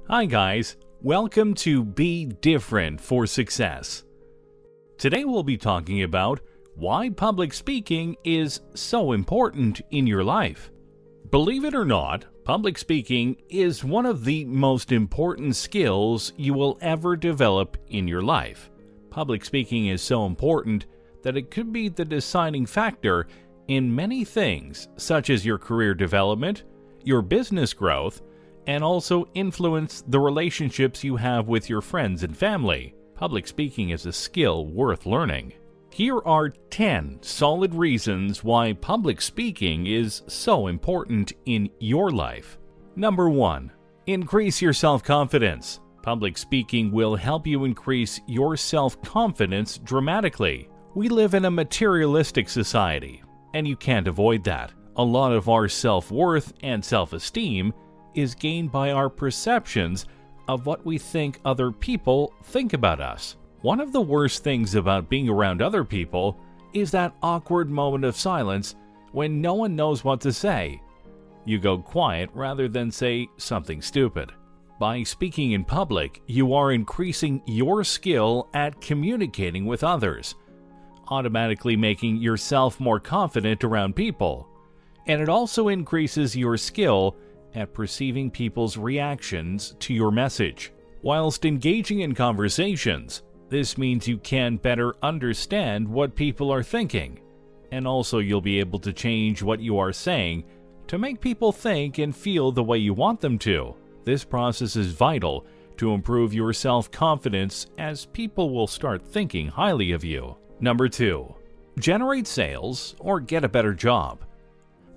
Hi guys, welcome to Be Different for Success. Today we'll be talking about why public speaking is so important in your life. Believe it or not, public speaking is one of the most important skills you will ever develop in your life. Public speaking is so important that it could be the deciding factor in many things, such as your career development, your business growth, and also influence the relationships you have with your friends and family. Public speaking is a skill worth learning. Here are 10 solid reasons why public speaking is so important in your life. Number 1. Increase your self-confidence. Public speaking will help you increase your self-confidence dramatically. We live in a materialistic society, and you can't avoid that. A lot of our self-worth and self-esteem is gained by our perceptions of what we think other people think about us. One of the worst things about being around other people is that awkward moment of silence when no one knows what to say. You go quiet rather than say something stupid. By speaking in public, you are increasing your skill at communicating with others, automatically making yourself more confident around people. And it also increases your skill at perceiving people's reactions to your message. Whilst engaging in conversations, this means you can better understand what people are thinking, and also you'll be able to change what you are saying to make people think and feel the way you want them to. This process is vital to improve your self-confidence, as people will start thinking highly of you. Number 2. Generate sales or get a better job.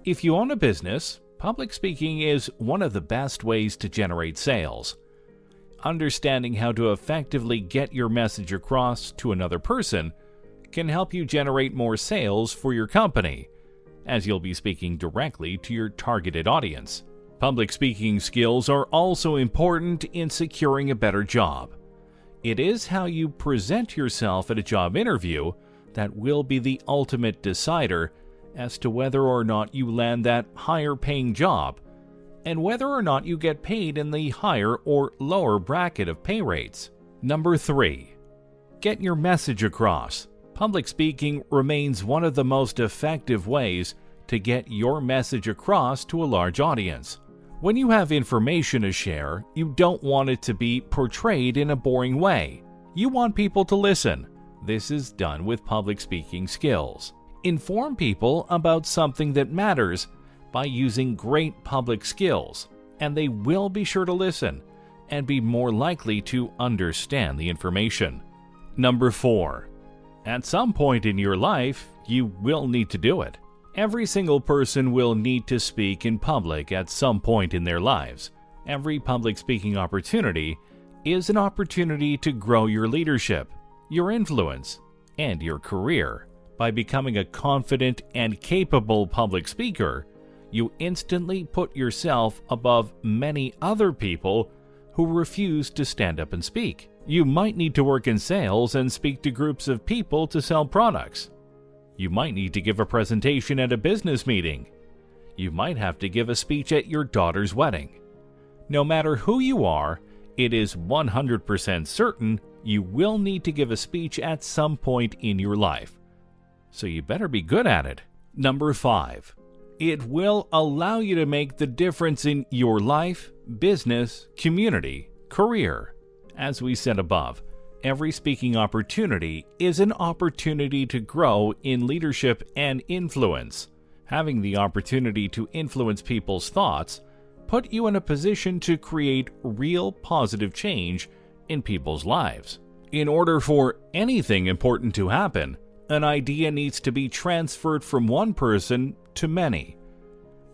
If you own a business, public speaking is one of the best ways to generate sales. Understanding how to effectively get your message across to another person can help you generate more sales for your company, as you'll be speaking directly to your targeted audience. Public speaking skills are also important in securing a better job. It is how you present yourself at a job interview that will be the ultimate decider as to whether or not you land that higher paying job, and whether or not you get paid in the higher or lower bracket of pay rates. Number 3. Get your message across. Public speaking remains one of the most effective ways to get your message across to a large audience. When you have information to share, you don't want it to be portrayed in a boring way. You want people to listen. This is done with public speaking skills. Inform people about something that matters by using great public skills, and they will be sure to listen and be more likely to understand the information. Number 4. At some point in your life, you will need to do it. Every single person will need to speak in public at some point in their lives. Every public speaking opportunity is an opportunity to grow your leadership, your influence, and your career. By becoming a confident and capable public speaker, you instantly put yourself above many other people who refuse to stand up and speak. You might need to work in sales and speak to groups of people to sell products. You might need to give a presentation at a business meeting. You might have to give a speech at your daughter's wedding. No matter who you are, it is 100% certain you will need to give a speech at some point in your life. So you better be good at it. Number 5. It will allow you to make the difference in your life, business, community, career. As we said above, every speaking opportunity is an opportunity to grow in leadership and influence. Having the opportunity to influence people's thoughts put you in a position to create real positive change in people's lives. In order for anything important to happen, an idea needs to be transferred from one person to many.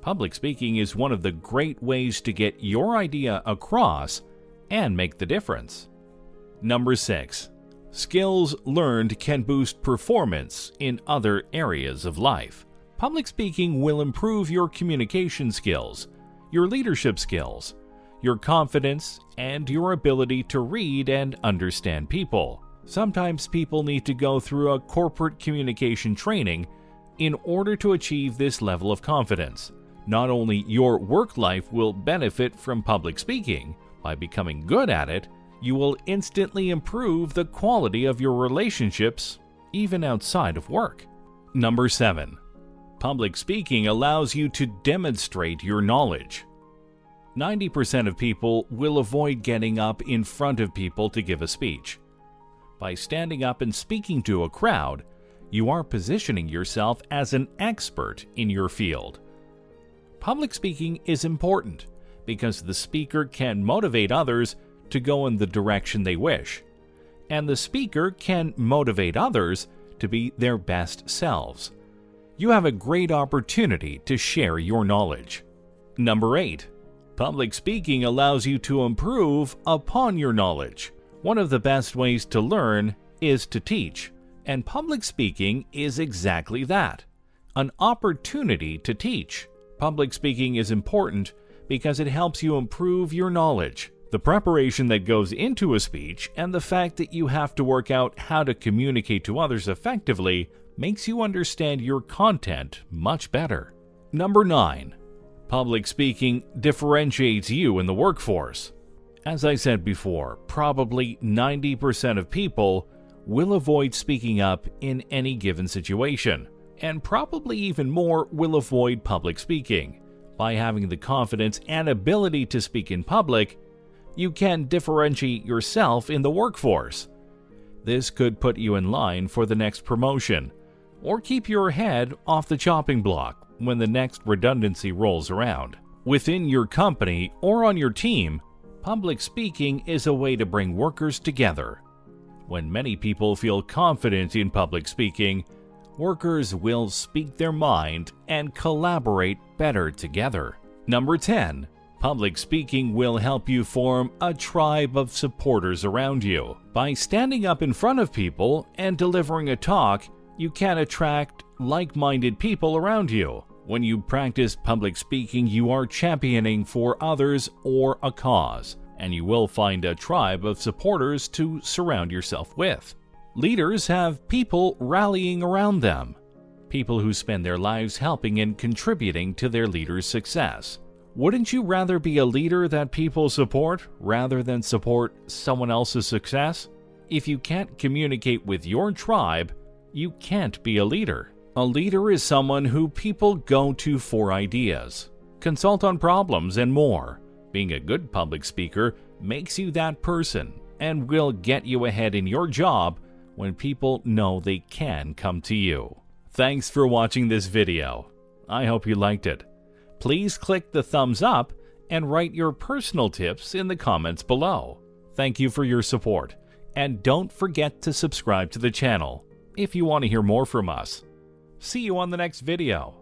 Public speaking is one of the great ways to get your idea across and make the difference. Number 6. Skills learned can boost performance in other areas of life. Public speaking will improve your communication skills, your leadership skills, your confidence, and your ability to read and understand people. Sometimes people need to go through a corporate communication training in order to achieve this level of confidence. Not only your work life will benefit from public speaking, By becoming good at it, you will instantly improve the quality of your relationships, even outside of work. Number 7. Public speaking allows you to demonstrate your knowledge. 90% of people will avoid getting up in front of people to give a speech. By standing up and speaking to a crowd, you are positioning yourself as an expert in your field. Public speaking is important because the speaker can motivate others to go in the direction they wish, and the speaker can motivate others to be their best selves. You have a great opportunity to share your knowledge. Number 8. Public speaking allows you to improve upon your knowledge. One of the best ways to learn is to teach, and public speaking is exactly that, an opportunity to teach. Public speaking is important because it helps you improve your knowledge. The preparation that goes into a speech and the fact that you have to work out how to communicate to others effectively makes you understand your content much better. Number 9. Public speaking differentiates you in the workforce. As I said before, probably 90% of people will avoid speaking up in any given situation, and probably even more will avoid public speaking. By having the confidence and ability to speak in public, you can differentiate yourself in the workforce. This could put you in line for the next promotion, or keep your head off the chopping block when the next redundancy rolls around. Within your company or on your team, public speaking is a way to bring workers together. When many people feel confident in public speaking, workers will speak their mind and collaborate better together. Number 10. Public speaking will help you form a tribe of supporters around you. By standing up in front of people and delivering a talk, you can attract like-minded people around you. When you practice public speaking, you are championing for others or a cause, and you will find a tribe of supporters to surround yourself with. Leaders have people rallying around them, people who spend their lives helping and contributing to their leader's success. Wouldn't you rather be a leader that people support rather than support someone else's success? If you can't communicate with your tribe, you can't be a leader. A leader is someone who people go to for ideas, consult on problems, and more. Being a good public speaker makes you that person and will get you ahead in your job when people know they can come to you. Thanks for watching this video. I hope you liked it. Please click the thumbs up and write your personal tips in the comments below. Thank you for your support, and don't forget to subscribe to the channel if you want to hear more from us. See you on the next video.